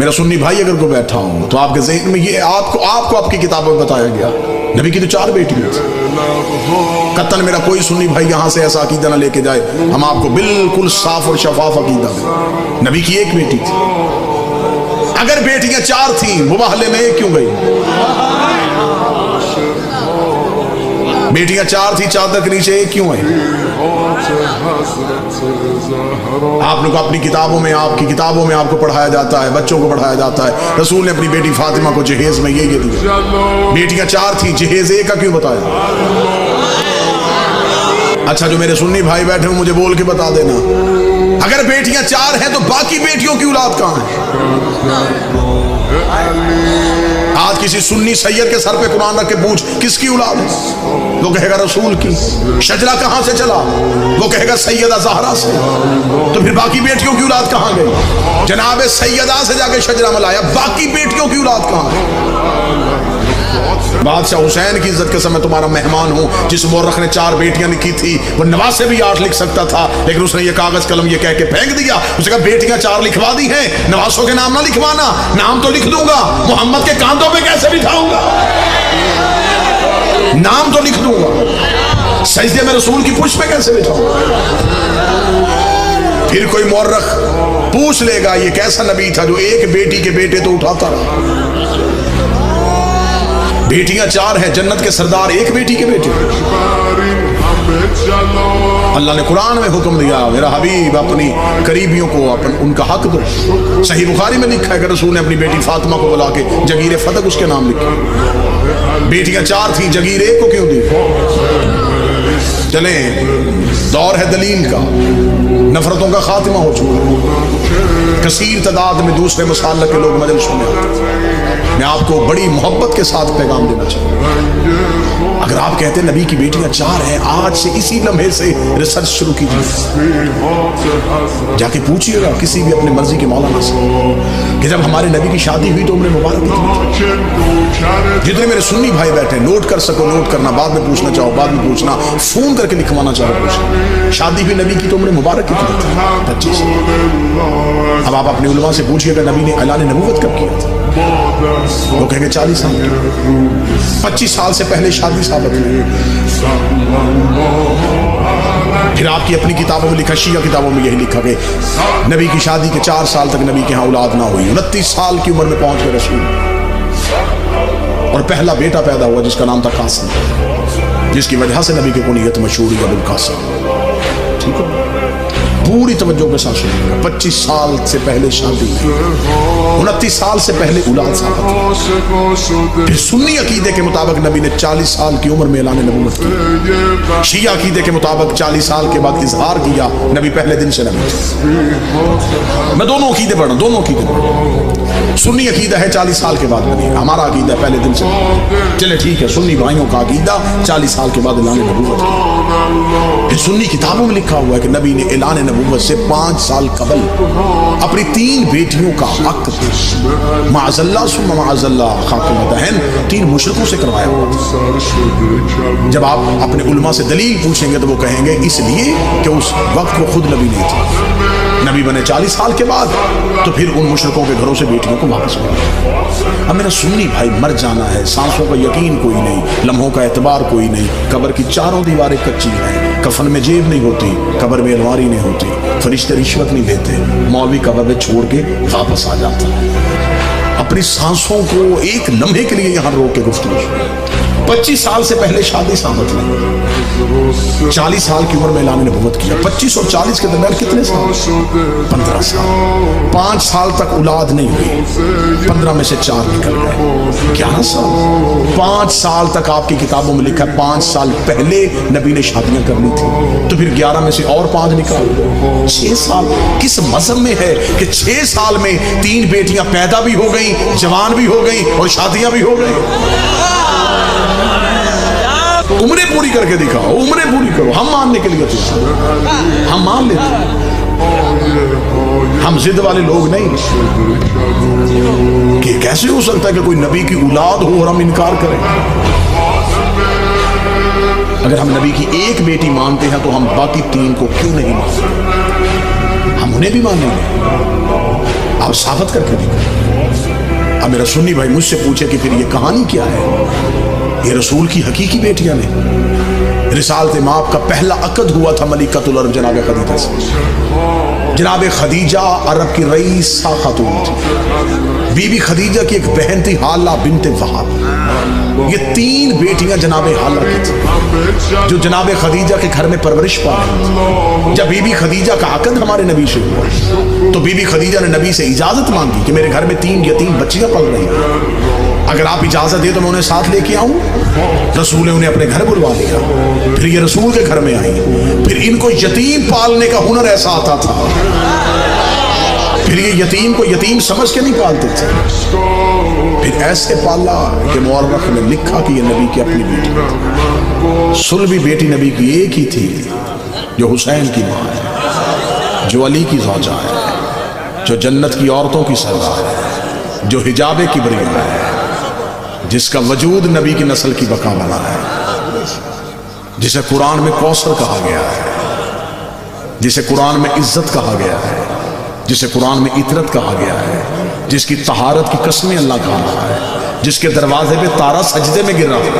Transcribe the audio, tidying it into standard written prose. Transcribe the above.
मेरा सुन्नी भाई अगर को बैठा हो तो आपके ज़हन में ये आपको आपकी किताबों में बताया गया, नबी की तो 4 बेटियां थी। कतन मेरा कोई सुन्नी भाई यहाँ से ऐसा अकीदा ना लेके जाए, हम आपको बिल्कुल साफ और शफाफ अकीदा दें। नबी की 1 बेटी थी। अगर बेटियां 4 थी, मुबाहले में 1 क्यों गई? बेटियां 4 थी, चादर के नीचे 1 क्यों आई? आप लोग अपनी किताबों में, आपकी किताबों में आपको पढ़ाया जाता है, बच्चों को पढ़ाया जाता है, रसूल ने अपनी बेटी फातिमा को जहेज में ये दिया। बेटियां 4 थी, जहेज 1 का क्यों बताया? अच्छा, जो मेरे सुन्नी भाई बैठे हो मुझे बोल के बता देना, अगर बेटियां 4 हैं तो बाकी बेटियों की औलाद कहां है? आज किसी सुन्नी सैयद के सर पे कुरान रख के पूछ किसकी औलाद है, वो कहेगा रसूल की। शजरा कहां से चला, वो कहेगा सैयदा ज़हरा से। तो फिर बाकी बेटियों की औलाद कहां गई? जनाब सैयदा से जाके शजरा मिलाया, बाकी बेटियों की औलाद कहां है? बादशाह हुसैन की इज्जत के समय तुम्हारा मेहमान हूं, जिस मोरख ने 4 बेटियां लिखी थी, वो नवाज से भी 8 लिख सकता था, लेकिन उसने ये कागज कलम ये कह के फेंक दिया। उसने कहा बेटियां 4 लिखवा दी हैं, नवासों के नाम ना लिखवाना, नाम तो लिख दूंगा, मोहम्मद के कांधों पे कैसे बिठाऊंगा? नाम तो लिख दूंगा, सजदे में रसूल की पुष्प पे कैसे बिठाऊंगा? फिर कोई मोरख पूछ लेगा ये कैसा नबी था जो 1 बेटी के बेटे तो उठाता रहा। बेटियां 4 हैं, जन्नत के सरदार 1 बेटी के बेटे। अल्लाह ने कुरान में हुक्म दिया, मेरा हबीब अपनी करीबियों को उनका हक दो। सही बुखारी में लिखा है कि रसूल ने अपनी बेटी फातिमा को बुला के जगीर फतक उसके नाम लिखी। बेटियां 4 थी, जगीर 1 को क्यों दी? चलें, दौर है दलील का, नफरतों का खात्मा हो चुका। कसीर तादाद में दूसरे मसाल के लोग मजलिस सुने। मैं आपको बड़ी मोहब्बत के साथ पैगाम देना चाहूँगा, अगर आप कहते हैं नबी की बेटियां 4 हैं, आज से इसी लम्हे से रिसर्च शुरू कीजिए, जाके पूछिएगा किसी भी अपने मर्जी के मौलाना से कि जब हमारे नबी की शादी हुई तो उम्र मुबारक कितनी? जितने मेरे सुन्नी भाई बैठे, नोट कर सको नोट करना, बाद में पूछना चाहो बाद में पूछना, फोन करके लिखवाना चाहो पूछना। शादी हुई नबी की तो उम्र मुबारक कितनी थी? 25। अब आप अपने उलमा से पूछिएगा नबी ने ऐलान नबूवत कब किया था? वो कहेंगे 40 साल। 25 साल से पहले शादी साबित नहीं। फिर आपकी अपनी किताबों में लिखा, शिया किताबों में यही लिखा कि नबी की शादी के 4 साल तक नबी के यहाँ औलाद ना हुई। 29 साल की उम्र में पहुंच गए रसूल, और पहला बेटा पैदा हुआ जिसका नाम था कासिम, जिसकी वजह से नबी की कुनियत मशहूर है अबुल कासिम। ठीक है, पूरी तवज्जो के साथ सुनिएगा। 25 साल से पहले शादी, 29 साल से पहले औलाद साबित। फिर सुन्नी अकीदे के मुताबिक नबी ने 40 साल की उम्र में ऐलान नबूवत किया। शिया अकीदे के मुताबिक 40 साल के बाद इजहार किया, नबी पहले दिन से नबी थे। मैं दोनों अकीदे पढ़ रहा हूं, दोनों अकीदे पढ़ रहा हूं। सुन्नी अकीदा है 40 साल के बाद बनी, हमारा अकीदा पहले दिन से। चले ठीक है, सुन्नी भाइयों का अकीदा 40 साल के बाद ऐलान नबूवत किया। फिर सुन्नी किताबों में लिखा हुआ है कि नबी ने ऐलान नबूवत से 5 साल कबल अपनी 3 बेटियों का हक माअज़ल्लाह सुम्मा माअज़ल्लाह खाकिम दहन 3 मुशरिकों से करवाया हुआ। जब आप अपने उलमा से दलील पूछेंगे तो वो कहेंगे इसलिए कि उस वक्त वो खुद नबी नहीं थे, नबी बने 40 साल के बाद, तो फिर उन मुशरिकों के घरों से बेटियों को वापस मिला। अब मेरा सुन्नी भाई, मर जाना है, सांसों का यकीन कोई नहीं, लम्हों का एतबार कोई नहीं, कब्र की 4 दीवारें कच्ची हैं, कफन में जेब नहीं होती, कब्र में अलमारी नहीं होती, फरिश्ते रिश्वत नहीं देते, मौलवी कब्र में छोड़ के वापस आ जाता है। अपनी सांसों को एक लम्हे के लिए यहाँ रोक के गुफ्तगू। 25 साल से पहले शादी साबित नहीं, 40 साल की उम्र में ऐलान नबूवत किया। 25 और 40 के दरमियान कितने साल? 15 साल। 5 साल तक औलाद नहीं हुई, 15 में से 4 निकल गए, 11 साल। 5 साल तक आपकी किताबों में लिखा है 5 साल पहले नबी ने शादियां करनी थी, तो फिर 11 में से और 5 निकाल, 6 साल। किस मजहब में है कि 6 साल में 3 बेटियां पैदा भी हो गई, जवान भी हो गई और शादियां भी हो गई? उम्रें पूरी करके दिखाओ, उम्रें पूरी करो, हम मानने के लिए तैयार, हम मान लेते हैं, हम जिद वाले लोग नहीं कि कैसे हो सकता है कि कोई नबी की औलाद हो और हम इनकार करें। अगर हम नबी की एक बेटी मानते हैं तो हम बाकी 3 को क्यों नहीं मानते? हम उन्हें भी मानेंगे। अब आप साबित करके दिखाएं। अब मेरा सुन्नी भाई मुझसे पूछे कि फिर ये कहानी क्या है, ये रसूल की हकीकी बेटियां ने। रिसालत माप का पहला अक़द हुआ था मलिकतुल अरब जनाब खदीजा से। जनाब खदीजा अरब की रईसा खातून थी। बीबी खदीजा की एक बहन थी हाला बिनते वहाब। ये 3 बेटियां जनाब हाला की थी जो जनाब खदीजा के घर में परवरिश पा रही थी। जब बीबी खदीजा का अक़द हमारे नबी से हुआ तो बीबी खदीजा ने नबी से इजाजत मांगी कि मेरे घर में 3 यतीम बच्चियां पल रही हैं, अगर आप इजाजत दे तो मैं उन्हें साथ लेके आऊं। रसूल ने उन्हें अपने घर बुलवा लिया। फिर ये रसूल के घर में आई। फिर इनको यतीम पालने का हुनर ऐसा आता था, फिर ये यतीम को यतीम समझ के नहीं पालते थे, फिर ऐसे पाला कि मुअर्रख में लिखा कि ये नबी की अपनी बेटी थी। सुलभी बेटी नबी की एक ही थी जो हुसैन की माँ है, जो अली की ज़ौजा है, जो जन्नत की औरतों की सरदार है, जो हिजाबे किबरिया है, जिसका वजूद नबी की नस्ल की बका वाला है, जिसे कुरान में कौसर कहा गया है, जिसे कुरान में इज्जत कहा गया है, जिसे कुरान में इतरत कहा गया है, जिसकी तहारत की कस्में अल्लाह खा रहा है, जिसके दरवाजे पे तारा सजदे में गिर रहा है।